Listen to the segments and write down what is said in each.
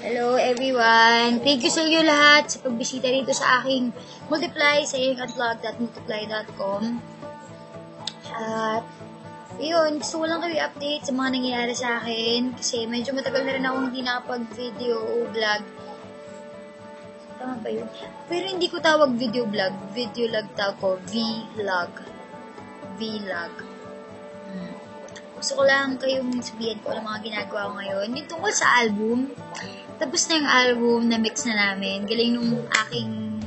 Hello everyone! Thank you sa inyo lahat sa pagbisita dito sa aking Multiply sa vlog.multiply.com. At yun, gusto ko lang kayo i-update sa mga nangyayari sa akin kasi medyo matagal na rin akong hindi nakapag-video o vlog. Tama ba yun? Pero hindi ko tawag video vlog. Video vlog tawag ko. Vlog. Gusto ko lang kayong sabihin ko ang mga ginagawa ko ngayon. Yung tungkol sa album. Tapos na yung album, na-mix na namin. Galing nung aking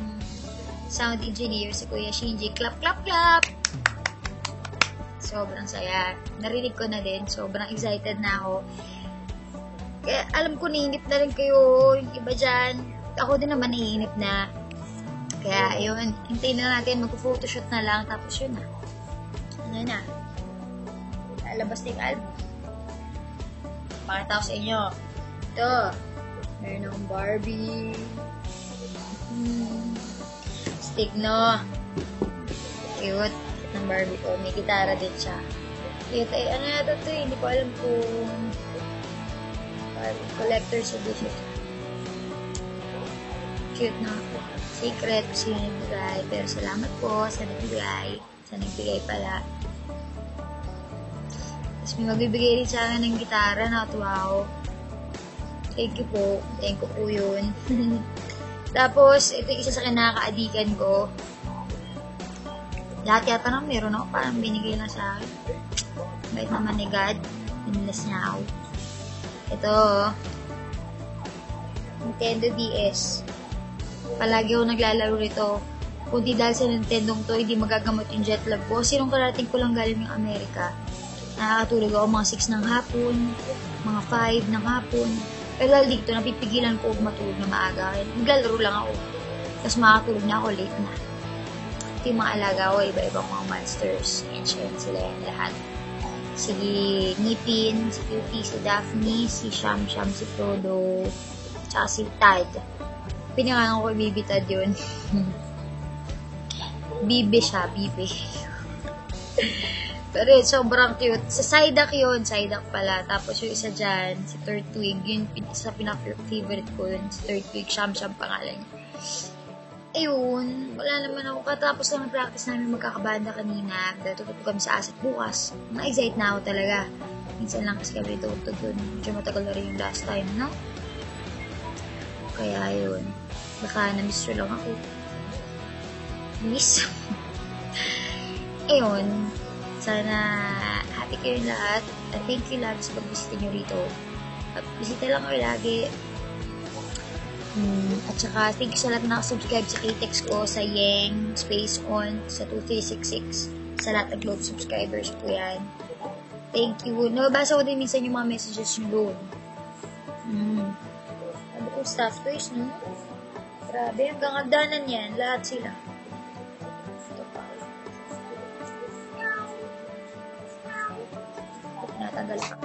sound engineer, si Kuya Shinji. Clap, clap, clap! Sobrang saya. Narinig ko na din. Sobrang excited na ako. Kaya alam ko, naiinip na rin kayo. Yung iba dyan. Ako din naman naiinip na. Kaya yun, hintayin na natin. Mag-photoshoot na lang. Tapos yun na. Ano na? Lalabas na yung album. Pakita ko sa inyo. Ito. Meron akong Barbie. Stick, no? Cute. Ng Barbie ko. May gitara din siya. Cute. Ay, ano na ito? Hindi ko alam kung Barbie Collector's Edition. Cute, no? Secret. Sino nagbigay. Pero salamat po sa nagbigay. Sa nagbigay pala. Tapos may magbibigay rin sa akin ng gitara na wow. Thank you po. Thank you po yun. Tapos, ito yung isa sa kinakaadikan ko. Lahat yata nang meron ako. Parang binigay lang sa akin. Bait naman ni God. Pinilas niya ako. Ito. Nintendo DS. Palagi ako naglalaro rito. Kung di dahil sa Nintendo to, hindi magagamot yung jet lag ko. Sinong karating ko lang galing ng Amerika. Nakakatulog ako mga 6 ng hapon, mga 5 ng hapon. Pero dahil dito, napipigilan ko matulog na maaga. Naglalaro lang ako. Tapos makakatulog na ako late na. Ito yung mga alaga ko, iba-ibang mga monsters. Ancient sila yan lahat. Si Ngipin, si Cutie, si Daphne, si Sham Sham, si Frodo, tsaka si Tad. Pinangangan ko Bibi Tad yun. Bibi siya, Bibi. Pero yun, sobrang cute. Sa Psyduck yun, Psyduck pala. Tapos yung isa dyan, si Turtwig, yun sa pinaka-favorite ko yun. Si Turtwig, Sham Sham pangalan niya. Ayun, wala naman ako. Katapos lang ang practice namin magkakabanda kanina. Dahil tutupog kami sa asat bukas. Na-excite na ako talaga. Minsan lang kasi kami tutupog dun. Medyo matagal na rin yung last time, no? Kaya yun. Baka na-miss lang ako. Miss. Ayun. Sana happy kayo lahat. At thank you lahat sa pagbisita nyo rito. At bisita lang kayo lagi. At saka thank you sa lahat na nakasubscribe sa KTEX ko, sa Yeng, Space On, sa 2366. Sa lahat ng Globe subscribers ko yan. Thank you. Nababasa ko din minsan yung mga messages nyo doon. Ano ko, staff toys, no? Grabe, hanggang hagdanan yan. Lahat sila. Natanggal pa.